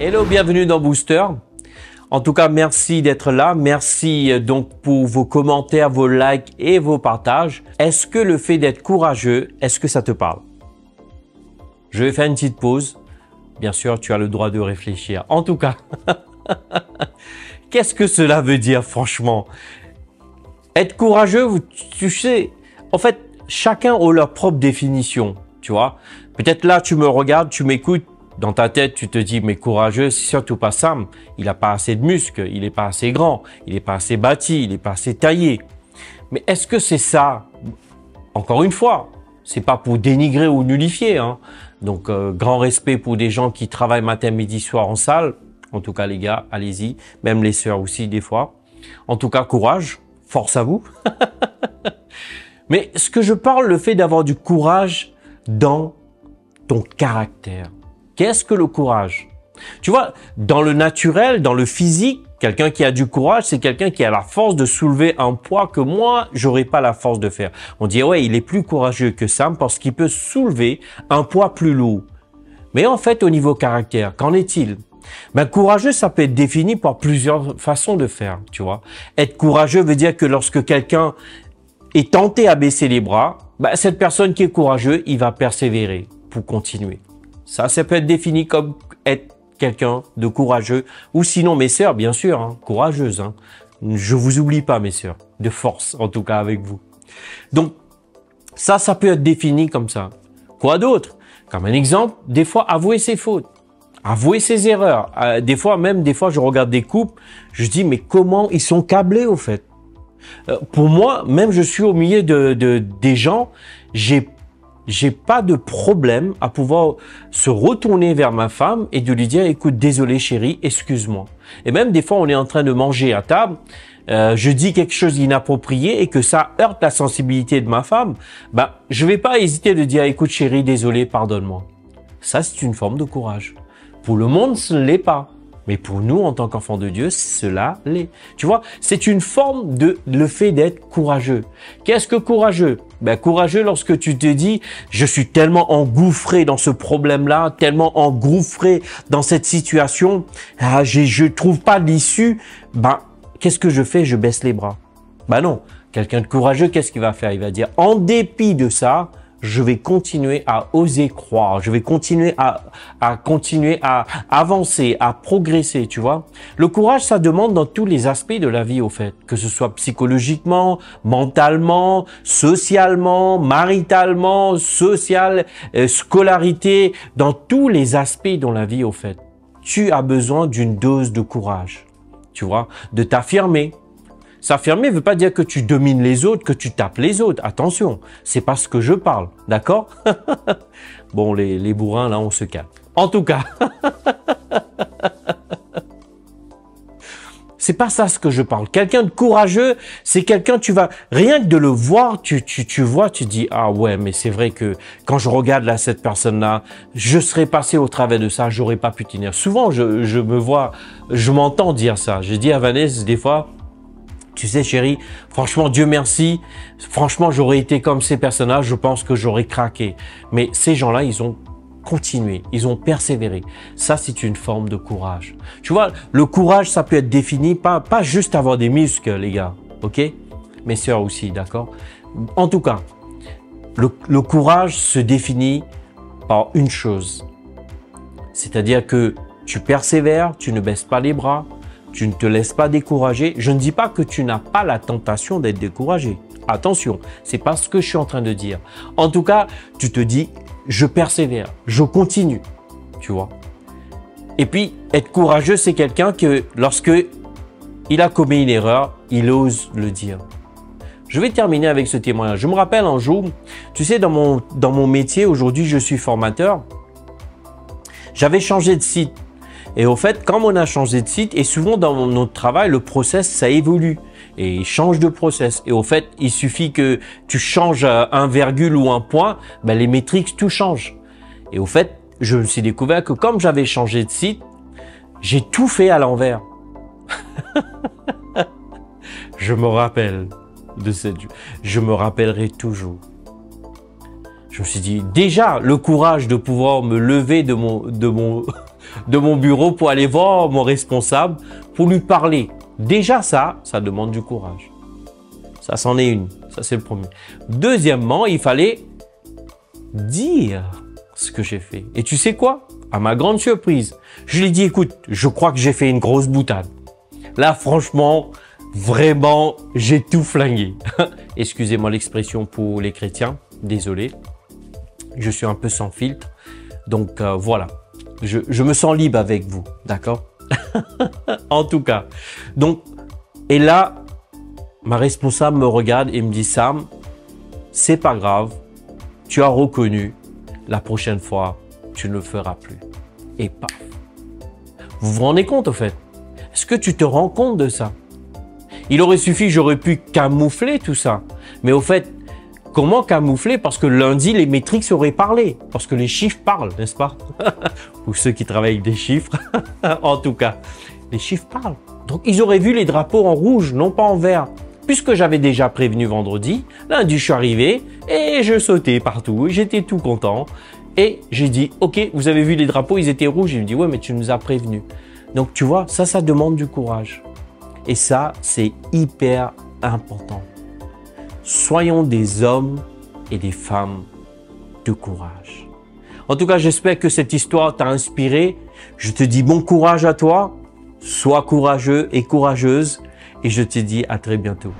Hello, bienvenue dans Booster. En tout cas, merci d'être là. Merci donc pour vos commentaires, vos likes et vos partages. Est-ce que le fait d'être courageux, est-ce que ça te parle? Je vais faire une petite pause. Bien sûr, tu as le droit de réfléchir. En tout cas, qu'est-ce que cela veut dire franchement? Être courageux, tu sais, en fait, chacun a leur propre définition, tu vois. Peut-être là, tu me regardes, tu m'écoutes. Dans ta tête, tu te dis, mais courageux, c'est surtout pas Sam. Il n'a pas assez de muscles, il n'est pas assez grand, il n'est pas assez bâti, il n'est pas assez taillé. Mais est-ce que c'est ça? Encore une fois, c'est pas pour dénigrer ou nullifier, hein. Donc, grand respect pour des gens qui travaillent matin, midi, soir en salle. En tout cas, les gars, allez-y. Même les sœurs aussi, des fois. En tout cas, courage. Force à vous. Mais ce que je parle, le fait d'avoir du courage dans ton caractère. Qu'est-ce que le courage? Tu vois, dans le naturel, dans le physique, quelqu'un qui a du courage, c'est quelqu'un qui a la force de soulever un poids que moi, j'aurais pas la force de faire. On dit, ouais, il est plus courageux que Sam parce qu'il peut soulever un poids plus lourd. Mais en fait, au niveau caractère, qu'en est-il? Ben, courageux, ça peut être défini par plusieurs façons de faire, tu vois. Être courageux veut dire que lorsque quelqu'un est tenté à baisser les bras, ben, cette personne qui est courageux, il va persévérer pour continuer. Ça peut être défini comme être quelqu'un de courageux. Ou sinon, mes sœurs, bien sûr, hein, courageuses. Hein. Je vous oublie pas, mes sœurs. De force, en tout cas, avec vous. Donc, ça peut être défini comme ça. Quoi d'autre? Comme un exemple, des fois, avouer ses fautes. Avouer ses erreurs. Des fois, je regarde des couples, je dis, mais comment ils sont câblés, au fait? Pour moi, même je suis au milieu des gens, j'ai pas de problème à pouvoir se retourner vers ma femme et de lui dire, écoute, désolé chérie, excuse-moi. Et même des fois, on est en train de manger à table, je dis quelque chose d'inapproprié et que ça heurte la sensibilité de ma femme, ben, je vais pas hésiter de dire, écoute chérie, désolé, pardonne-moi. Ça, c'est une forme de courage. Pour le monde, ce ne l'est pas. Mais pour nous, en tant qu'enfants de Dieu, cela l'est. Tu vois, c'est une forme de le fait d'être courageux. Qu'est-ce que courageux? Ben, courageux lorsque tu te dis, je suis tellement engouffré dans ce problème-là, tellement engouffré dans cette situation, je trouve pas d'issue. Ben, qu'est-ce que je fais? Je baisse les bras. Ben non. Quelqu'un de courageux, qu'est-ce qu'il va faire? Il va dire, en dépit de ça, je vais continuer à oser croire, je vais continuer à avancer, à progresser, tu vois. Le courage, ça demande dans tous les aspects de la vie, au fait, que ce soit psychologiquement, mentalement, socialement, maritalement, scolarité, dans tous les aspects de la vie, au fait. Tu as besoin d'une dose de courage, tu vois, de t'affirmer. S'affirmer ne veut pas dire que tu domines les autres, que tu tapes les autres. Attention, c'est pas ce que je parle, d'accord? Bon, les bourrins, là, on se calme. En tout cas, c'est pas ça ce que je parle. Quelqu'un de courageux, c'est quelqu'un, tu vas, rien que de le voir, tu vois, tu dis, ah ouais, mais c'est vrai que quand je regarde là, cette personne-là, je serais passé au travers de ça, j'aurais pas pu tenir. Souvent, je m'entends dire ça. J'ai dit à Vanessa, des fois, tu sais chérie, franchement Dieu merci, franchement j'aurais été comme ces personnages, je pense que j'aurais craqué. Mais ces gens-là, ils ont continué, ils ont persévéré. Ça, c'est une forme de courage. Tu vois, le courage, ça peut être défini, pas juste avoir des muscles, les gars, ok? Mes sœurs aussi, d'accord? En tout cas, le courage se définit par une chose. C'est-à-dire que tu persévères, tu ne baisses pas les bras, tu ne te laisses pas décourager. Je ne dis pas que tu n'as pas la tentation d'être découragé. Attention, c'est pas ce que je suis en train de dire. En tout cas, tu te dis, je persévère, je continue, tu vois. Et puis, être courageux, c'est quelqu'un que lorsque il a commis une erreur, il ose le dire. Je vais terminer avec ce témoignage. Je me rappelle un jour, tu sais, dans mon métier, aujourd'hui, je suis formateur. J'avais changé de site. Et au fait, quand on a changé de site, et souvent dans notre travail, le process, ça évolue. Et il change de process. Et au fait, il suffit que tu changes un virgule ou un point, ben les métriques, tout change. Et au fait, je me suis découvert que comme j'avais changé de site, j'ai tout fait à l'envers. Je me rappelle de cette... Je me rappellerai toujours. Je me suis dit, déjà, le courage de pouvoir me lever de mon de mon bureau pour aller voir mon responsable, pour lui parler. Déjà ça demande du courage. Ça, c'en est une. Ça, c'est le premier. Deuxièmement, il fallait dire ce que j'ai fait. Et tu sais quoi? À ma grande surprise, je lui ai dit, écoute, je crois que j'ai fait une grosse boutade. Là, franchement, vraiment, j'ai tout flingué. Excusez-moi l'expression pour les chrétiens. Désolé. Je suis un peu sans filtre. Donc, voilà. Je me sens libre avec vous. D'accord? En tout cas. Donc, et là, ma responsable me regarde et me dit, Sam, c'est pas grave. Tu as reconnu. La prochaine fois, tu ne le feras plus. Et paf. Vous vous rendez compte, au fait? Est-ce que tu te rends compte de ça? Il aurait suffi, j'aurais pu camoufler tout ça. Mais au fait, comment camoufler? Parce que lundi, les métriques auraient parlé. Parce que les chiffres parlent, n'est-ce pas? Ou ceux qui travaillent avec des chiffres. En tout cas, les chiffres parlent. Donc, ils auraient vu les drapeaux en rouge, non pas en vert. Puisque j'avais déjà prévenu vendredi, lundi, je suis arrivé et je sautais partout. J'étais tout content. Et j'ai dit, OK, vous avez vu les drapeaux, ils étaient rouges. Il me dit, ouais, mais tu nous as prévenus. Donc, tu vois, ça demande du courage. Et ça, c'est hyper important. Soyons des hommes et des femmes de courage. En tout cas, j'espère que cette histoire t'a inspiré. Je te dis bon courage à toi. Sois courageux et courageuse. Et je te dis à très bientôt.